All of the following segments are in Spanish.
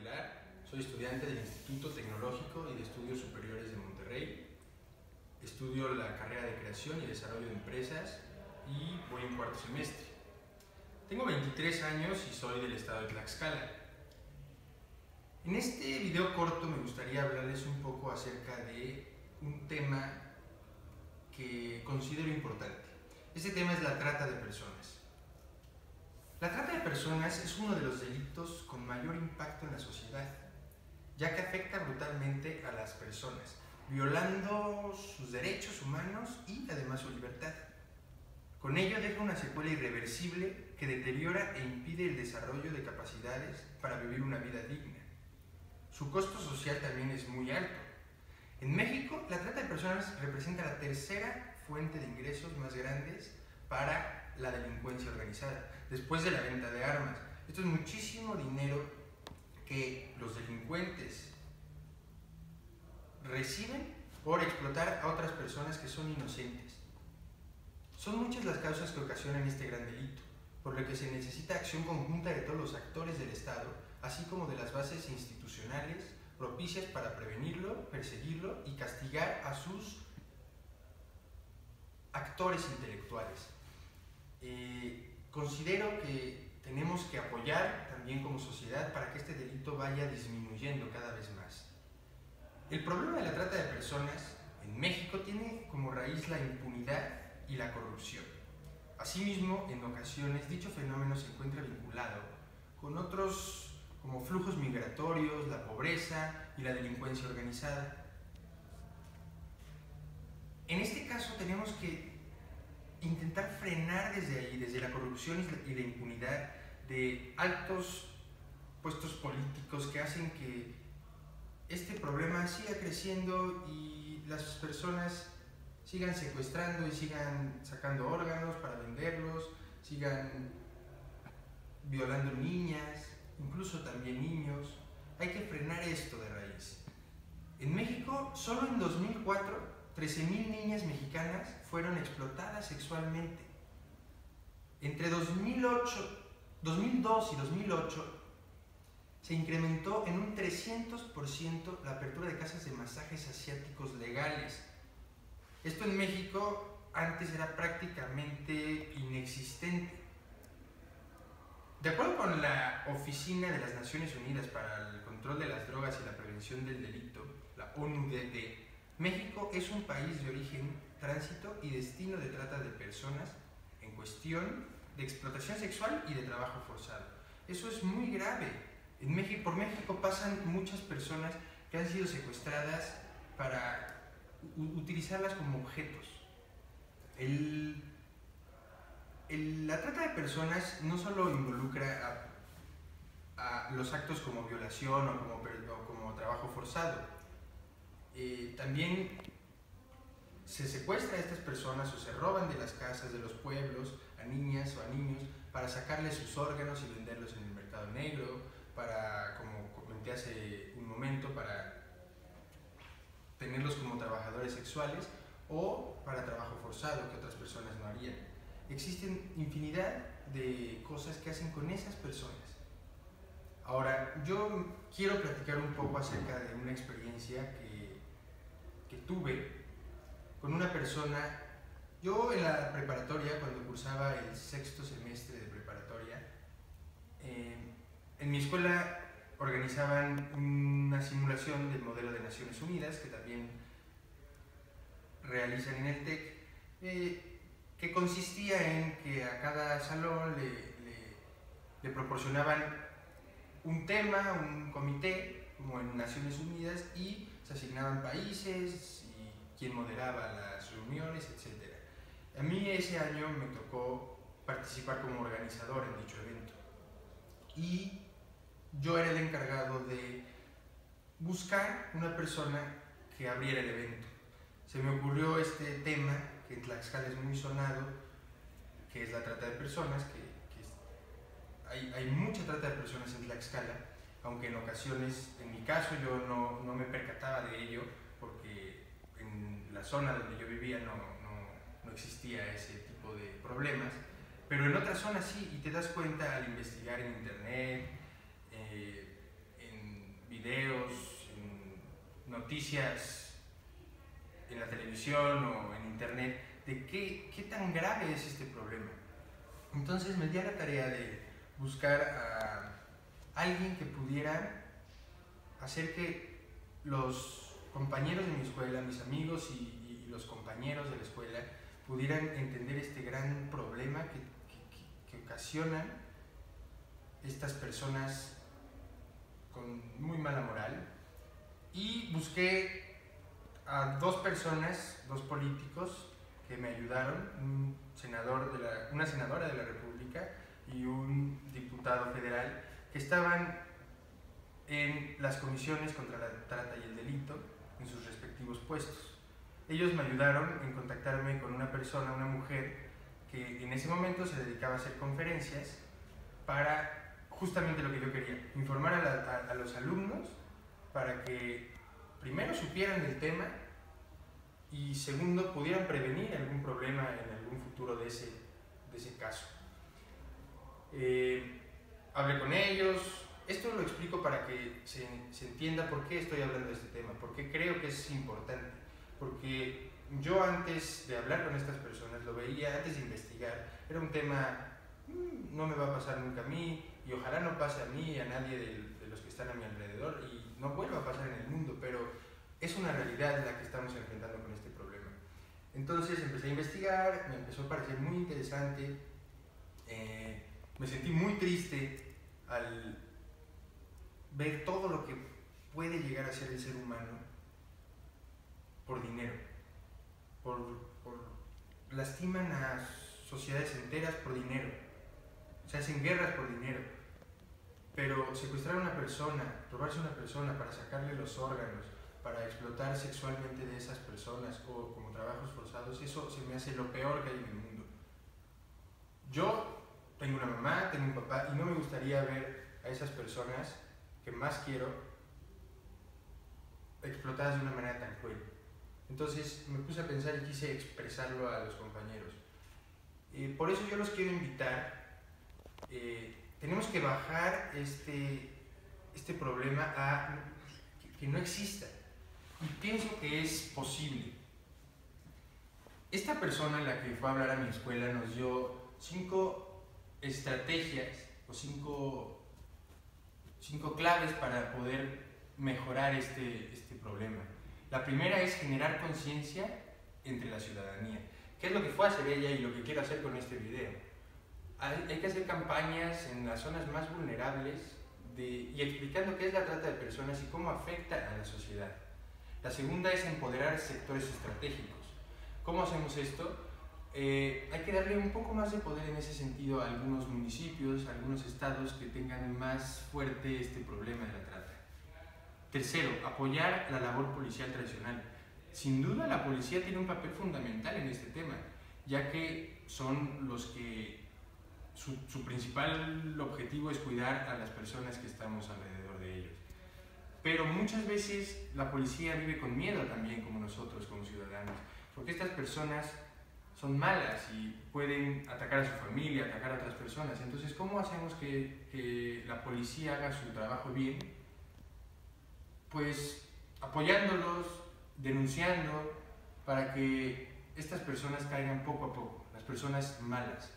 Aguilar, soy estudiante del Instituto Tecnológico y de Estudios Superiores de Monterrey. Estudio la carrera de Creación y Desarrollo de Empresas y voy en cuarto semestre. Tengo 23 años y soy del estado de Tlaxcala. En este video corto me gustaría hablarles un poco acerca de un tema que considero importante. Este tema es la trata de personas. La trata de personas es uno de los delitos con mayor impacto en la sociedad, ya que afecta brutalmente a las personas, violando sus derechos humanos y además su libertad. Con ello deja una secuela irreversible que deteriora e impide el desarrollo de capacidades para vivir una vida digna. Su costo social también es muy alto. En México, la trata de personas representa la tercera fuente de ingresos más grandes para la delincuencia organizada, después de la venta de armas. Esto es muchísimo dinero que los delincuentes reciben por explotar a otras personas que son inocentes. Son muchas las causas que ocasionan este gran delito, por lo que se necesita acción conjunta de todos los actores del Estado, así como de las bases institucionales propicias para prevenirlo, perseguirlo y castigar a sus actores intelectuales. Considero que tenemos que apoyar también como sociedad para que este delito vaya disminuyendo cada vez más. El problema de la trata de personas en México tiene como raíz la impunidad y la corrupción. Asimismo, en ocasiones dicho fenómeno se encuentra vinculado con otros como flujos migratorios, la pobreza y la delincuencia organizada. En este caso tenemos que intentar frenar desde ahí, desde la corrupción y la impunidad de altos puestos políticos que hacen que este problema siga creciendo y las personas sigan secuestrando y sigan sacando órganos para venderlos, sigan violando niñas, incluso también niños. Hay que frenar esto de raíz. En México, solo en 2004, 13,000 niñas mexicanas fueron explotadas sexualmente. Entre 2002 y 2008 se incrementó en un 300% la apertura de casas de masajes asiáticos legales. Esto en México antes era prácticamente inexistente. De acuerdo con la Oficina de las Naciones Unidas para el Control de las Drogas y la Prevención del Delito, la ONUDD, México es un país de origen, tránsito y destino de trata de personas en cuestión de explotación sexual y de trabajo forzado. Eso es muy grave. Por México pasan muchas personas que han sido secuestradas para utilizarlas como objetos. La trata de personas no solo involucra a los actos como violación o como trabajo forzado, también se secuestra a estas personas o se roban de las casas, de los pueblos, a niñas o a niños para sacarles sus órganos y venderlos en el mercado negro, para, como comenté hace un momento, para tenerlos como trabajadores sexuales o para trabajo forzado que otras personas no harían. Existen infinidad de cosas que hacen con esas personas. Ahora, yo quiero platicar un poco acerca de una experiencia que tuve con una persona. Yo en la preparatoria, cuando cursaba el sexto semestre de preparatoria, en mi escuela organizaban una simulación del modelo de Naciones Unidas, que también realizan en el TEC, que consistía en que a cada salón le proporcionaban un tema, un comité, como en Naciones Unidas, y se asignaban países y quién moderaba las reuniones, etc. A mí ese año me tocó participar como organizador en dicho evento y yo era el encargado de buscar una persona que abriera el evento. Se me ocurrió este tema que en Tlaxcala es muy sonado, que es la trata de personas, hay mucha trata de personas en Tlaxcala, aunque en ocasiones, en mi caso, yo no me percataba de ello, porque en la zona donde yo vivía no existía ese tipo de problemas, pero en otras zonas sí, y te das cuenta al investigar en internet, en videos, en noticias, en la televisión o en internet, de qué tan grave es este problema. Entonces me di a la tarea de buscar a alguien que pudiera hacer que los compañeros de mi escuela, mis amigos y los compañeros de la escuela pudieran entender este gran problema que ocasionan estas personas con muy mala moral. Y busqué a dos personas, dos políticos que me ayudaron, una senadora de la República y un diputado federal, que estaban en las comisiones contra la trata y el delito en sus respectivos puestos. Ellos me ayudaron en contactarme con una persona, una mujer, que en ese momento se dedicaba a hacer conferencias para justamente lo que yo quería, informar a los alumnos para que primero supieran del tema y segundo pudieran prevenir algún problema en algún futuro de ese caso. Hablé con ellos. Esto lo explico para que se entienda por qué estoy hablando de este tema, por qué creo que es importante. Porque yo antes de hablar con estas personas, lo veía, antes de investigar, era un tema, no me va a pasar nunca a mí, y ojalá no pase a mí, a nadie de los que están a mi alrededor, y no vuelva a pasar en el mundo, pero es una realidad la que estamos enfrentando con este problema. Entonces empecé a investigar, me empezó a parecer muy interesante, me sentí muy triste al ver todo lo que puede llegar a ser el ser humano por dinero, lastiman a sociedades enteras por dinero, se hacen guerras por dinero, pero secuestrar a una persona, robarse a una persona para sacarle los órganos, para explotar sexualmente de esas personas o como trabajos forzados, eso se me hace lo peor que hay en el mundo. Yo tengo una mamá, tengo un papá y no me gustaría ver a esas personas que más quiero explotadas de una manera tan cruel. Entonces me puse a pensar y quise expresarlo a los compañeros. Por eso yo los quiero invitar. Tenemos que bajar este problema a que no exista. Y pienso que es posible. Esta persona, la que fue a hablar a mi escuela, nos dio 5 estrategias o 5 claves para poder mejorar este problema. La primera es generar conciencia entre la ciudadanía. ¿Qué es lo que fue a hacer ella y lo que quiero hacer con este video? Hay que hacer campañas en las zonas más vulnerables y explicando qué es la trata de personas y cómo afecta a la sociedad. La segunda es empoderar sectores estratégicos. ¿Cómo hacemos esto? Hay que darle un poco más de poder en ese sentido a algunos municipios, a algunos estados que tengan más fuerte este problema de la trata. Tercero, apoyar la labor policial tradicional. Sin duda la policía tiene un papel fundamental en este tema, ya que son los que su principal objetivo es cuidar a las personas que estamos alrededor de ellos. Pero muchas veces la policía vive con miedo también, como nosotros, como ciudadanos, porque estas personas son malas y pueden atacar a su familia, atacar a otras personas. Entonces, ¿cómo hacemos que la policía haga su trabajo bien? Pues apoyándolos, denunciando, para que estas personas caigan poco a poco, las personas malas.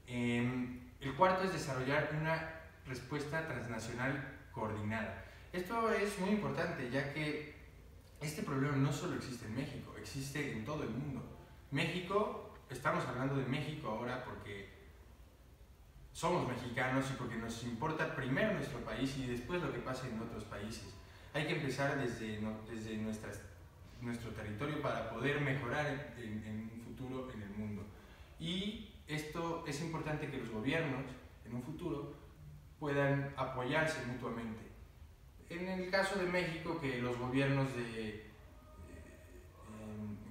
El cuarto es desarrollar una respuesta transnacional coordinada. Esto es muy importante, ya que este problema no solo existe en México, existe en todo el mundo. México, estamos hablando de México ahora porque somos mexicanos y porque nos importa primero nuestro país y después lo que pasa en otros países. Hay que empezar desde nuestro territorio para poder mejorar en un futuro en el mundo. Y esto es importante que los gobiernos en un futuro puedan apoyarse mutuamente. En el caso de México, que los gobiernos de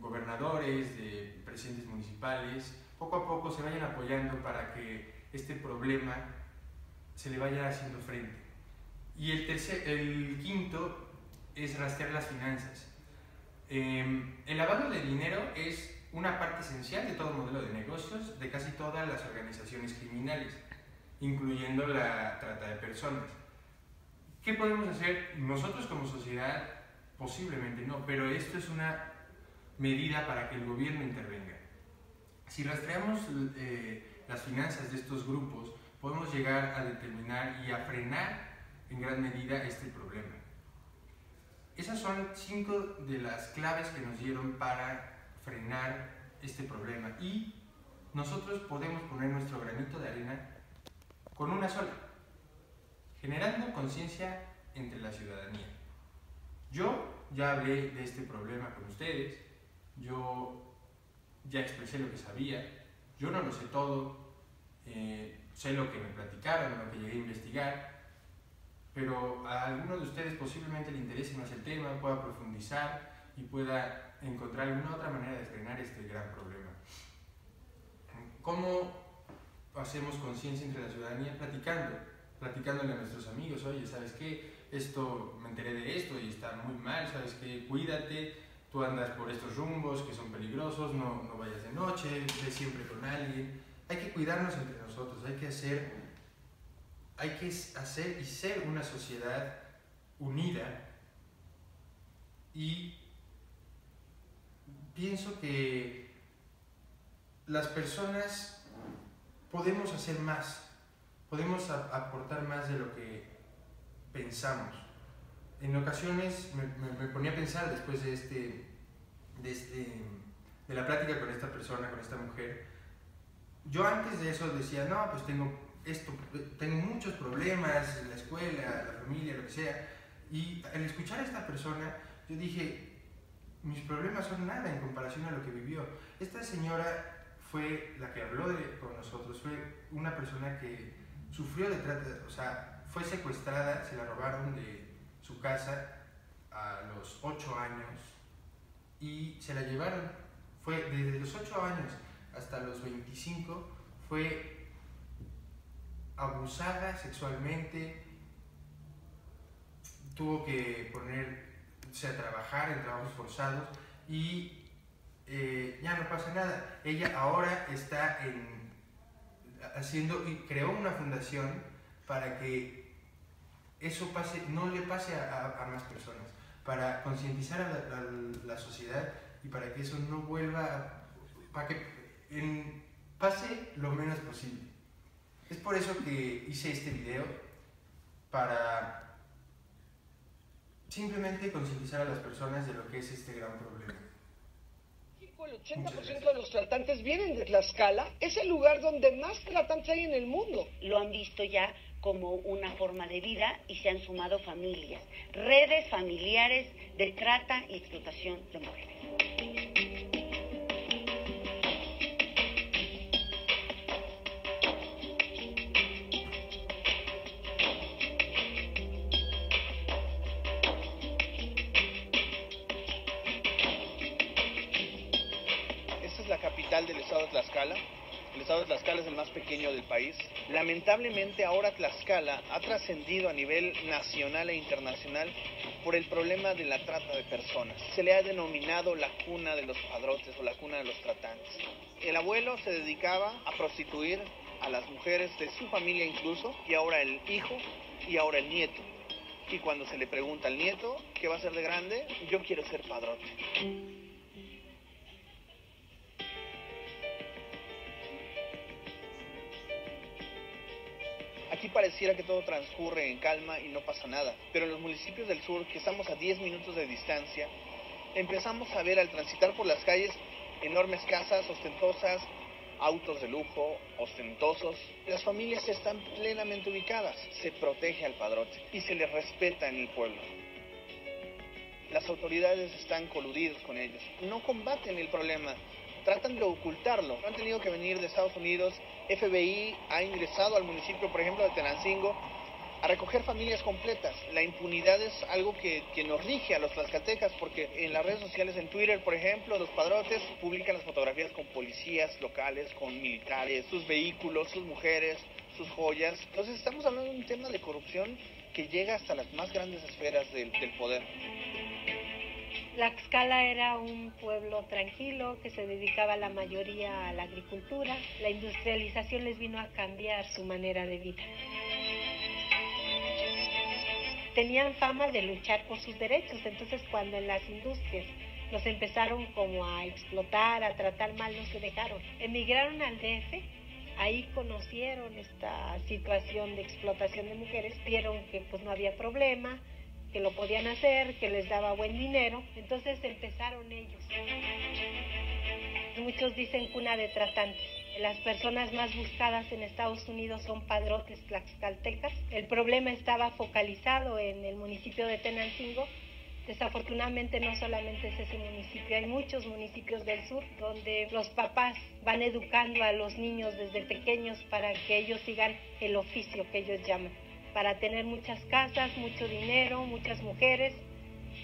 gobernadores, de presidentes municipales, poco a poco se vayan apoyando para que este problema se le vaya haciendo frente. Y el quinto es rastrear las finanzas. El lavado de dinero es una parte esencial de todo modelo de negocios de casi todas las organizaciones criminales, incluyendo la trata de personas. ¿Qué podemos hacer nosotros como sociedad? Posiblemente no, pero esto es una medida para que el gobierno intervenga. Si rastreamos las finanzas de estos grupos, podemos llegar a determinar y a frenar en gran medida este problema. Esas son 5 de las claves que nos dieron para frenar este problema, y nosotros podemos poner nuestro granito de arena con una sola: generando conciencia entre la ciudadanía. Yo ya hablé de este problema con ustedes, yo ya expresé lo que sabía, yo no lo sé todo, sé lo que me platicaron, lo que llegué a investigar, pero a alguno de ustedes posiblemente le interese más el tema, pueda profundizar y pueda encontrar alguna otra manera de frenar este gran problema. ¿Cómo hacemos conciencia entre la ciudadanía? Platicándole a nuestros amigos: oye, ¿sabes qué? Me enteré de esto y está muy mal, ¿sabes qué? Cuídate, tú andas por estos rumbos que son peligrosos, no vayas de noche, ve siempre con alguien. Hay que cuidarnos entre nosotros, hay que hacer y ser una sociedad unida, y pienso que las personas podemos hacer más, podemos aportar más de lo que pensamos. En ocasiones me ponía a pensar, después de la plática con esta persona, con esta mujer, yo antes de eso decía: no, pues tengo muchos problemas en la escuela, la familia, lo que sea. Y al escuchar a esta persona, yo dije: mis problemas son nada en comparación a lo que vivió. Esta señora fue la que habló con nosotros, fue una persona que sufrió de trata, o sea, fue secuestrada, se la robaron de su casa a los 8 años y se la llevaron. Fue desde los 8 años hasta los 25, fue abusada sexualmente, tuvo que ponerse a trabajar en trabajos forzados, y ya no pasa nada. Ella ahora está y creó una fundación para que eso no le pase a más personas, para concientizar a la sociedad y para que eso no vuelva, para que pase lo menos posible. Es por eso que hice este video, para simplemente concientizar a las personas de lo que es este gran problema. El 80% de los tratantes vienen de Tlaxcala, es el lugar donde más tratantes hay en el mundo. Lo han visto ya como una forma de vida y se han sumado familias, redes familiares de trata y explotación de mujeres. Del estado de Tlaxcala. El estado de Tlaxcala es el más pequeño del país. Lamentablemente ahora Tlaxcala ha trascendido a nivel nacional e internacional por el problema de la trata de personas. Se le ha denominado la cuna de los padrotes o la cuna de los tratantes. El abuelo se dedicaba a prostituir a las mujeres de su familia incluso, y ahora el hijo y ahora el nieto. Y cuando se le pregunta al nieto qué va a ser de grande, yo quiero ser padrote. Aquí pareciera que todo transcurre en calma y no pasa nada, pero en los municipios del sur, que estamos a 10 minutos de distancia, empezamos a ver al transitar por las calles enormes casas ostentosas, autos de lujo, ostentosos. Las familias están plenamente ubicadas, se protege al padrote y se les respeta en el pueblo. Las autoridades están coludidas con ellos, no combaten el problema, tratan de ocultarlo. Han tenido que venir de Estados Unidos. FBI ha ingresado al municipio, por ejemplo, de Tenancingo, a recoger familias completas. La impunidad es algo que nos rige a los tlaxcaltecas, porque en las redes sociales, en Twitter, por ejemplo, los padrotes publican las fotografías con policías locales, con militares, sus vehículos, sus mujeres, sus joyas. Entonces estamos hablando de un tema de corrupción que llega hasta las más grandes esferas del poder. Tlaxcala era un pueblo tranquilo que se dedicaba la mayoría a la agricultura. La industrialización les vino a cambiar su manera de vida. tenían fama de luchar por sus derechos. Entonces, cuando en las industrias los empezaron como a explotar, a tratar mal, no se dejaron. Emigraron al DF, ahí conocieron esta situación de explotación de mujeres, vieron que pues no había problema, que lo podían hacer, que les daba buen dinero, entonces empezaron ellos. Muchos dicen cuna de tratantes. Las personas más buscadas en Estados Unidos son padrotes tlaxcaltecas. El problema estaba focalizado en el municipio de Tenancingo. Desafortunadamente no solamente es ese municipio, hay muchos municipios del sur donde los papás van educando a los niños desde pequeños para que ellos sigan el oficio que ellos llaman, para tener muchas casas, mucho dinero, muchas mujeres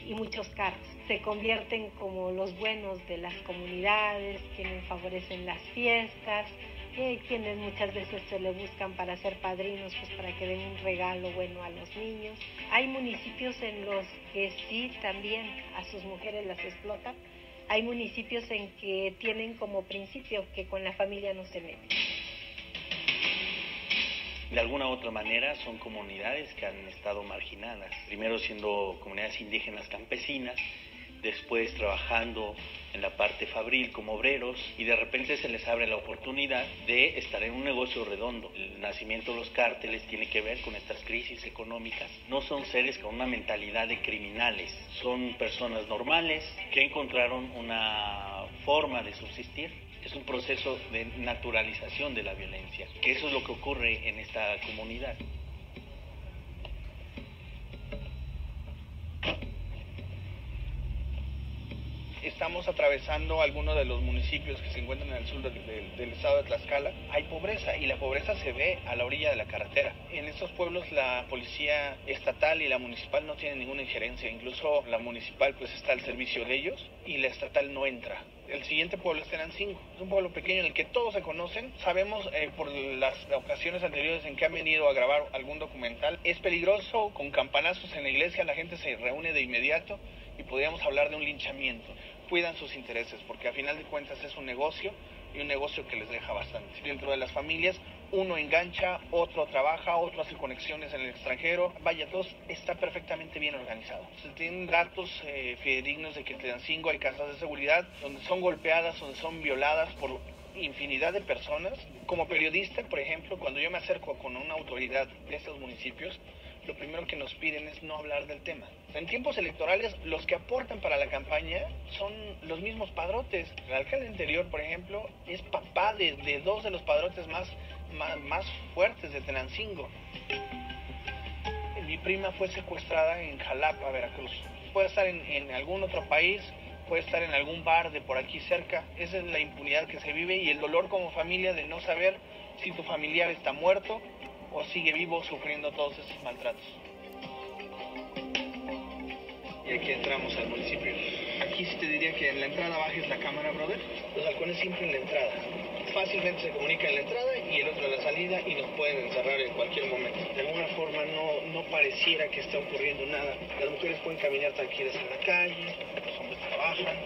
y muchos carros. Se convierten como los buenos de las comunidades, quienes favorecen las fiestas, quienes muchas veces se le buscan para ser padrinos, pues para que den un regalo bueno a los niños. Hay municipios en los que sí también a sus mujeres las explotan. Hay municipios en que tienen como principio que con la familia no se meten. De alguna u otra manera son comunidades que han estado marginadas, primero siendo comunidades indígenas campesinas, después trabajando en la parte fabril como obreros, y de repente se les abre la oportunidad de estar en un negocio redondo. El nacimiento de los cárteles tiene que ver con estas crisis económicas. No son seres con una mentalidad de criminales, son personas normales que encontraron una forma de subsistir. Es un proceso de naturalización de la violencia, que eso es lo que ocurre en esta comunidad. Estamos atravesando algunos de los municipios que se encuentran en el sur del estado de Tlaxcala. Hay pobreza y la pobreza se ve a la orilla de la carretera. En estos pueblos la policía estatal y la municipal no tienen ninguna injerencia. Incluso la municipal pues está al servicio de ellos y la estatal no entra. El siguiente pueblo es Tenancingo. Es un pueblo pequeño en el que todos se conocen. Sabemos por las ocasiones anteriores en que han venido a grabar algún documental. Es peligroso, con campanazos en la iglesia la gente se reúne de inmediato y podríamos hablar de un linchamiento. Cuidan sus intereses porque a final de cuentas es un negocio y un negocio que les deja bastante. Dentro de las familias uno engancha, otro trabaja, otro hace conexiones en el extranjero. Vaya, todo está perfectamente bien organizado. Se tienen datos fidedignos de que en Tenancingo hay casas de seguridad donde son golpeadas, donde son violadas por infinidad de personas. Como periodista, por ejemplo, cuando yo me acerco con una autoridad de estos municipios, lo primero que nos piden es no hablar del tema. En tiempos electorales, los que aportan para la campaña son los mismos padrotes. El alcalde anterior, por ejemplo, es papá de dos de los padrotes más fuertes de Tenancingo. Mi prima fue secuestrada en Jalapa, Veracruz. Puede estar en algún otro país, puede estar en algún bar de por aquí cerca. Esa es la impunidad que se vive y el dolor como familia de no saber si tu familiar está muerto o sigue vivo sufriendo todos estos maltratos. Y aquí entramos al municipio. Aquí sí te diría que en la entrada bajes la cámara, brother. Los halcones siempre en la entrada. Fácilmente se comunican en la entrada y el otro en la salida y nos pueden encerrar en cualquier momento. De alguna forma no pareciera que esté ocurriendo nada. Las mujeres pueden caminar tranquilas en la calle, los hombres trabajan,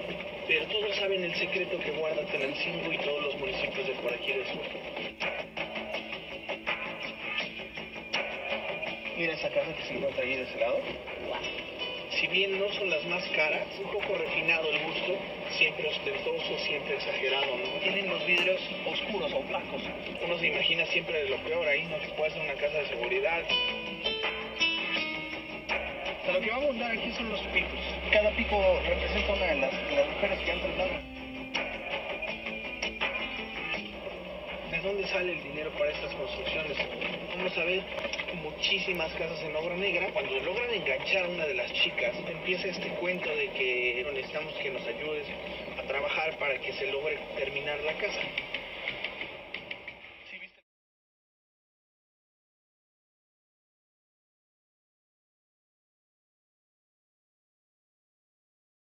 pero todos saben el secreto que guarda Tenancingo y todos los municipios de por aquí del sur. Mira esa casa que se encuentra ahí de ese lado. Si bien no son las más caras, un poco refinado el gusto, siempre ostentoso, siempre exagerado, ¿no? Tienen los vidrios oscuros, opacos. Uno se imagina siempre de lo peor ahí, ¿no? Que puede ser una casa de seguridad. O sea, lo que va a abundar aquí son los picos. Cada pico representa una de las mujeres que han tratado. ¿De dónde sale el dinero para estas construcciones? Vamos a ver muchísimas casas en obra negra. Cuando logran enganchar a una de las chicas, empieza este cuento de que necesitamos que nos ayudes a trabajar para que se logre terminar la casa.